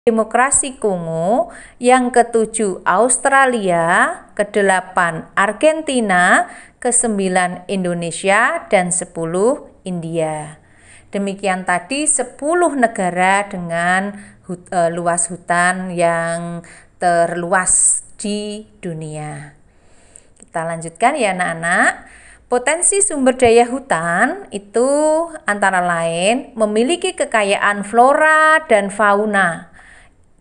Demokrasi Kongo, yang ke-7 Australia, ke-8 Argentina, ke-9 Indonesia, dan 10 India. Demikian tadi 10 negara dengan luas hutan yang terluas di dunia. Kita lanjutkan ya anak-anak. Potensi sumber daya hutan itu antara lain memiliki kekayaan flora dan fauna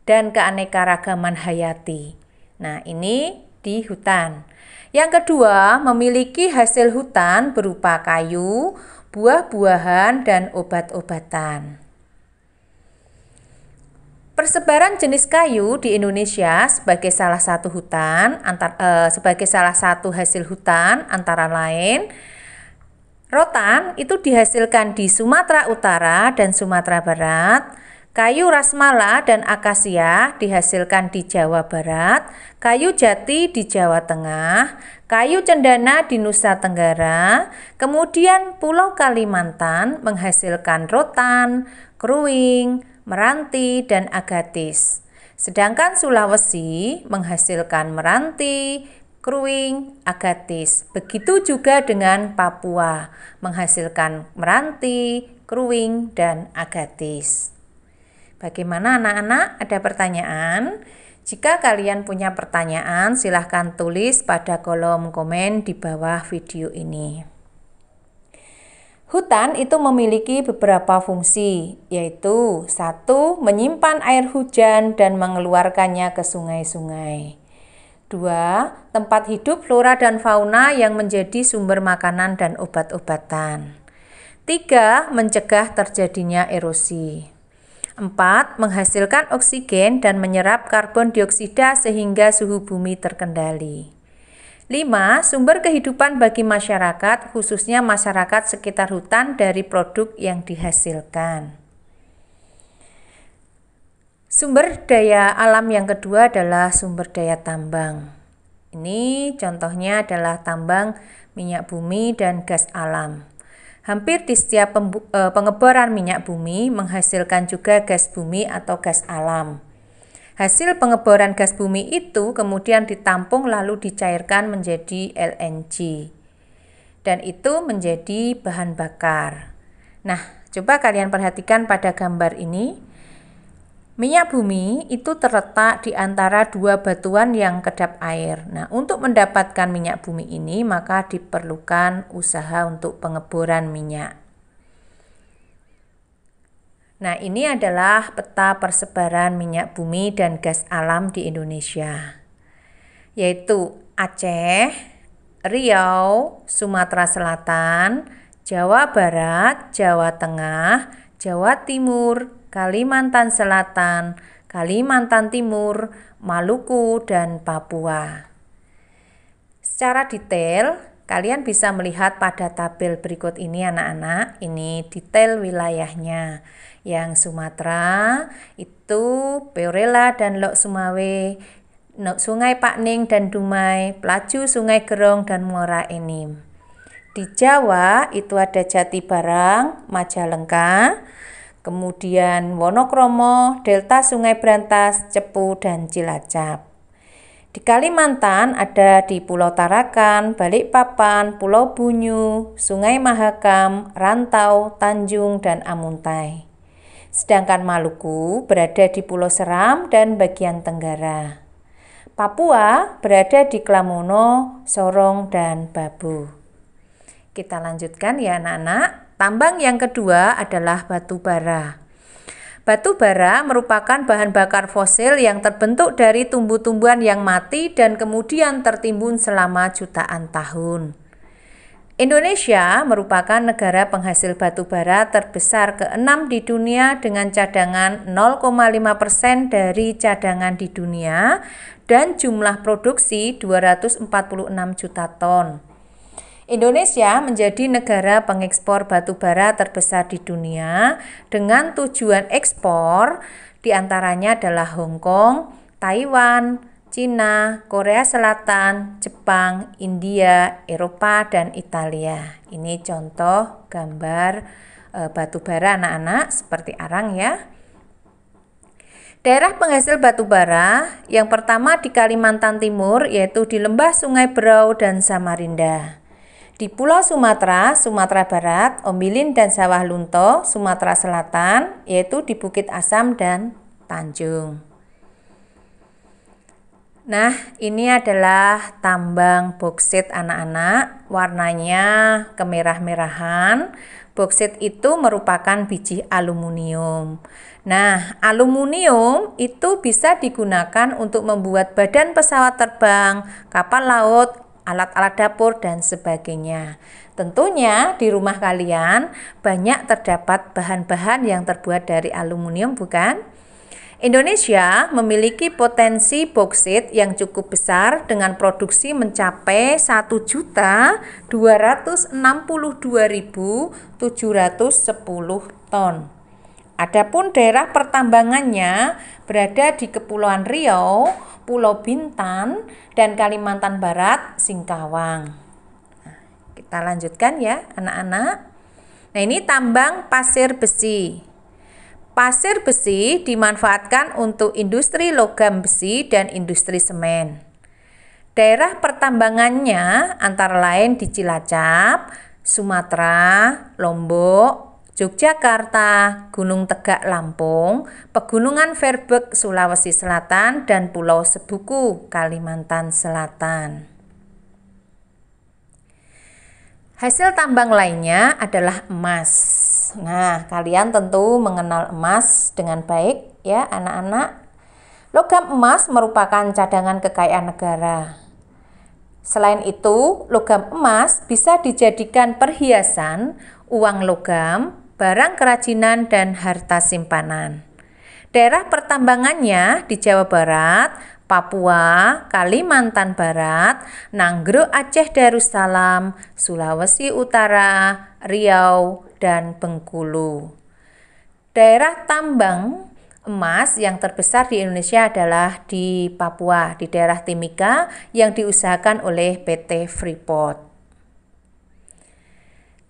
dan keanekaragaman hayati. Nah, ini di hutan. Yang kedua, memiliki hasil hutan berupa kayu, buah-buahan, dan obat-obatan. Persebaran jenis kayu di Indonesia sebagai salah satu hasil hutan antara lain rotan itu dihasilkan di Sumatera Utara dan Sumatera Barat. Kayu rasmala dan akasia dihasilkan di Jawa Barat, kayu jati di Jawa Tengah, kayu cendana di Nusa Tenggara, kemudian Pulau Kalimantan menghasilkan rotan, keruing, meranti, dan agatis. Sedangkan Sulawesi menghasilkan meranti, keruing, agatis. Begitu juga dengan Papua menghasilkan meranti, keruing, dan agatis. Bagaimana anak-anak? Ada pertanyaan? Jika kalian punya pertanyaan, silahkan tulis pada kolom komen di bawah video ini. Hutan itu memiliki beberapa fungsi, yaitu 1. Menyimpan air hujan dan mengeluarkannya ke sungai-sungai. 2. Tempat hidup flora dan fauna yang menjadi sumber makanan dan obat-obatan. 3. Mencegah terjadinya erosi. 4. Menghasilkan oksigen dan menyerap karbon dioksida sehingga suhu bumi terkendali. 5. Sumber kehidupan bagi masyarakat, khususnya masyarakat sekitar hutan dari produk yang dihasilkan. Sumber daya alam yang kedua adalah sumber daya tambang. Ini contohnya adalah tambang minyak bumi dan gas alam. Hampir di setiap pengeboran minyak bumi menghasilkan juga gas bumi atau gas alam. Hasil pengeboran gas bumi itu kemudian ditampung lalu dicairkan menjadi LNG. Dan itu menjadi bahan bakar. Nah, coba kalian perhatikan pada gambar ini. Minyak bumi itu terletak di antara dua batuan yang kedap air. Nah, untuk mendapatkan minyak bumi ini maka diperlukan usaha untuk pengeboran minyak. Nah, ini adalah peta persebaran minyak bumi dan gas alam di Indonesia. Yaitu Aceh, Riau, Sumatera Selatan, Jawa Barat, Jawa Tengah, Jawa Timur, Kalimantan Selatan, Kalimantan Timur, Maluku, dan Papua. Secara detail, kalian bisa melihat pada tabel berikut ini anak-anak. Ini detail wilayahnya. Yang Sumatera itu Peorela dan Lok Sumawe, Sungai Pakning dan Dumai, Pelaju Sungai Gerong dan Muara Enim. Di Jawa itu ada Jatibarang, Majalengka, kemudian Wonokromo, Delta Sungai Brantas, Cepu, dan Cilacap. Di Kalimantan ada di Pulau Tarakan, Balikpapan, Pulau Bunyu, Sungai Mahakam, Rantau, Tanjung, dan Amuntai. Sedangkan Maluku berada di Pulau Seram dan bagian Tenggara. Papua berada di Klamono, Sorong, dan Babu. Kita lanjutkan ya anak-anak. Tambang yang kedua adalah batu bara. Batu bara merupakan bahan bakar fosil yang terbentuk dari tumbuh-tumbuhan yang mati dan kemudian tertimbun selama jutaan tahun. Indonesia merupakan negara penghasil batu bara terbesar ke-6 di dunia dengan cadangan 0,5% dari cadangan di dunia dan jumlah produksi 246 juta ton. Indonesia menjadi negara pengekspor batu bara terbesar di dunia dengan tujuan ekspor diantaranya adalah Hong Kong, Taiwan, Cina, Korea Selatan, Jepang, India, Eropa, dan Italia. Ini contoh gambar batu bara anak-anak seperti arang ya. Daerah penghasil batu bara yang pertama di Kalimantan Timur yaitu di lembah Sungai Berau dan Samarinda. Di Pulau Sumatera, Sumatera Barat, Ombilin dan Sawah Lunto, Sumatera Selatan yaitu di Bukit Asam dan Tanjung. Nah, ini adalah tambang boksit anak-anak, warnanya kemerah-merahan. Boksit itu merupakan biji aluminium. Nah, aluminium itu bisa digunakan untuk membuat badan pesawat terbang, kapal laut, alat-alat dapur, dan sebagainya. Tentunya di rumah kalian banyak terdapat bahan-bahan yang terbuat dari aluminium, bukan? Indonesia memiliki potensi boksit yang cukup besar dengan produksi mencapai 1.262.710 ton. Adapun daerah pertambangannya berada di Kepulauan Riau, Pulau Bintan, dan Kalimantan Barat, Singkawang. Kita lanjutkan ya anak-anak. Nah, ini tambang pasir besi. Pasir besi dimanfaatkan untuk industri logam besi dan industri semen. Daerah pertambangannya antara lain di Cilacap, Sumatera, Lombok, Yogyakarta, Gunung Tegak Lampung, Pegunungan Verbek Sulawesi Selatan, dan Pulau Sebuku Kalimantan Selatan. Hasil tambang lainnya adalah emas. Nah, kalian tentu mengenal emas dengan baik ya anak-anak. Logam emas merupakan cadangan kekayaan negara. Selain itu, logam emas bisa dijadikan perhiasan, uang logam, barang kerajinan, dan harta simpanan. Daerah pertambangannya di Jawa Barat, Papua, Kalimantan Barat, Nanggro Aceh Darussalam, Sulawesi Utara, Riau, dan Bengkulu. Daerah tambang emas yang terbesar di Indonesia adalah di Papua, di daerah Timika yang diusahakan oleh PT Freeport.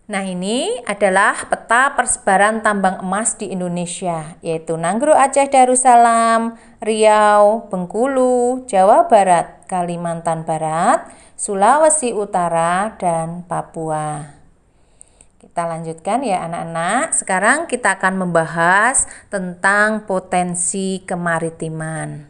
Nah, ini adalah peta persebaran tambang emas di Indonesia, yaitu Nanggro Aceh Darussalam, Riau, Bengkulu, Jawa Barat, Kalimantan Barat, Sulawesi Utara, dan Papua. Kita lanjutkan ya anak-anak. Sekarang kita akan membahas tentang potensi kemaritiman.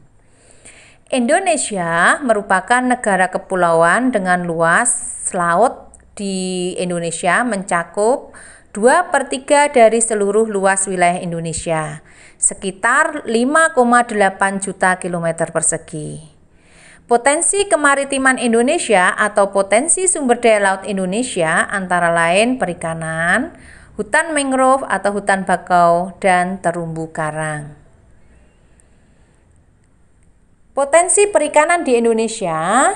Indonesia merupakan negara kepulauan dengan luas laut di Indonesia mencakup 2/3 dari seluruh luas wilayah Indonesia, sekitar 5,8 juta kilometer persegi. Potensi kemaritiman Indonesia atau potensi sumber daya laut Indonesia antara lain perikanan, hutan mangrove atau hutan bakau, dan terumbu karang. Potensi perikanan di Indonesia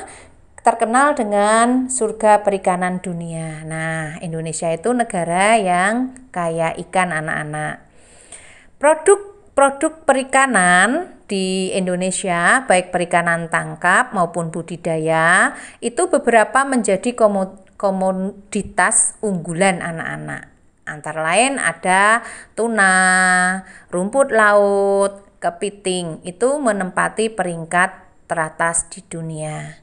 terkenal dengan surga perikanan dunia. Nah, Indonesia itu negara yang kaya ikan anak-anak. Produk perikanan di Indonesia, baik perikanan tangkap maupun budidaya, itu beberapa menjadi komoditas unggulan anak-anak. Antara lain ada tuna, rumput laut, kepiting, itu menempati peringkat teratas di dunia.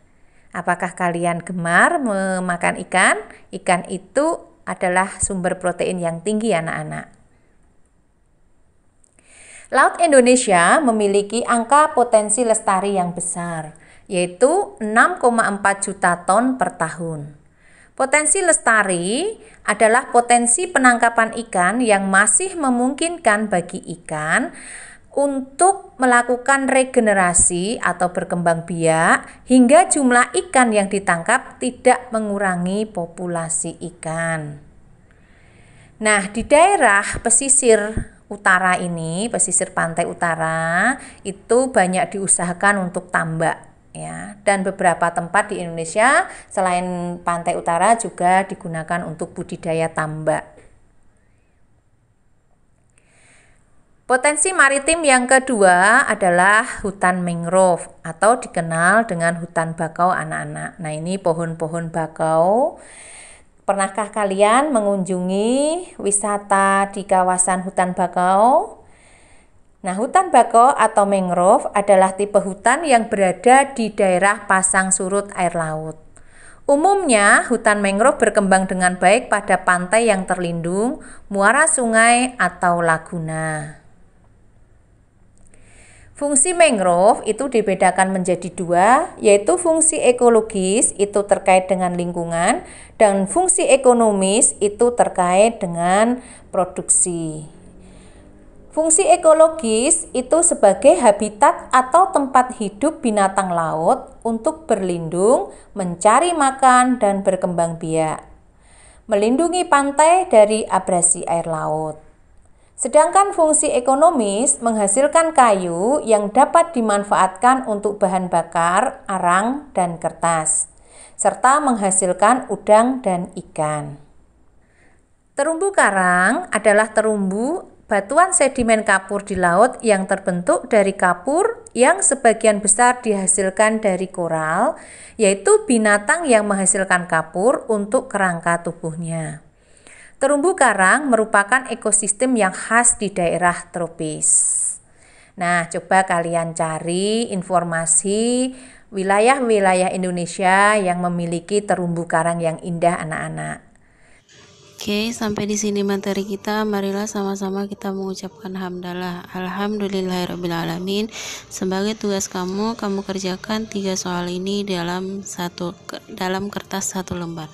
Apakah kalian gemar memakan ikan? Ikan itu adalah sumber protein yang tinggi anak-anak. Laut Indonesia memiliki angka potensi lestari yang besar, yaitu 6,4 juta ton per tahun. Potensi lestari adalah potensi penangkapan ikan yang masih memungkinkan bagi ikan untuk melakukan regenerasi atau berkembang biak hingga jumlah ikan yang ditangkap tidak mengurangi populasi ikan. Nah, di daerah pesisir utara ini, pesisir pantai utara, itu banyak diusahakan untuk tambak ya. Dan beberapa tempat di Indonesia selain pantai utara juga digunakan untuk budidaya tambak. Potensi maritim yang kedua adalah hutan mangrove atau dikenal dengan hutan bakau anak-anak. Nah, ini pohon-pohon bakau. Pernahkah kalian mengunjungi wisata di kawasan hutan bakau? Nah, hutan bakau atau mangrove adalah tipe hutan yang berada di daerah pasang surut air laut. Umumnya, hutan mangrove berkembang dengan baik pada pantai yang terlindung, muara sungai, atau laguna. Fungsi mangrove itu dibedakan menjadi dua, yaitu fungsi ekologis itu terkait dengan lingkungan dan fungsi ekonomis itu terkait dengan produksi. Fungsi ekologis itu sebagai habitat atau tempat hidup binatang laut untuk berlindung, mencari makan, dan berkembang biak. Melindungi pantai dari abrasi air laut. Sedangkan fungsi ekonomis menghasilkan kayu yang dapat dimanfaatkan untuk bahan bakar, arang, dan kertas, serta menghasilkan udang dan ikan. Terumbu karang adalah terumbu batuan sedimen kapur di laut yang terbentuk dari kapur yang sebagian besar dihasilkan dari koral, yaitu binatang yang menghasilkan kapur untuk kerangka tubuhnya. Terumbu karang merupakan ekosistem yang khas di daerah tropis. Nah, coba kalian cari informasi wilayah-wilayah Indonesia yang memiliki terumbu karang yang indah, anak-anak. Oke, sampai di sini materi kita. Marilah sama-sama kita mengucapkan hamdalah. Alhamdulillahirrabbilalamin. Sebagai tugas kamu kerjakan 3 soal ini dalam kertas 1 lembar.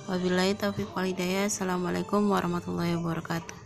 Wabillahi taufiq wal hidayah. Assalamualaikum warahmatullahi wabarakatuh.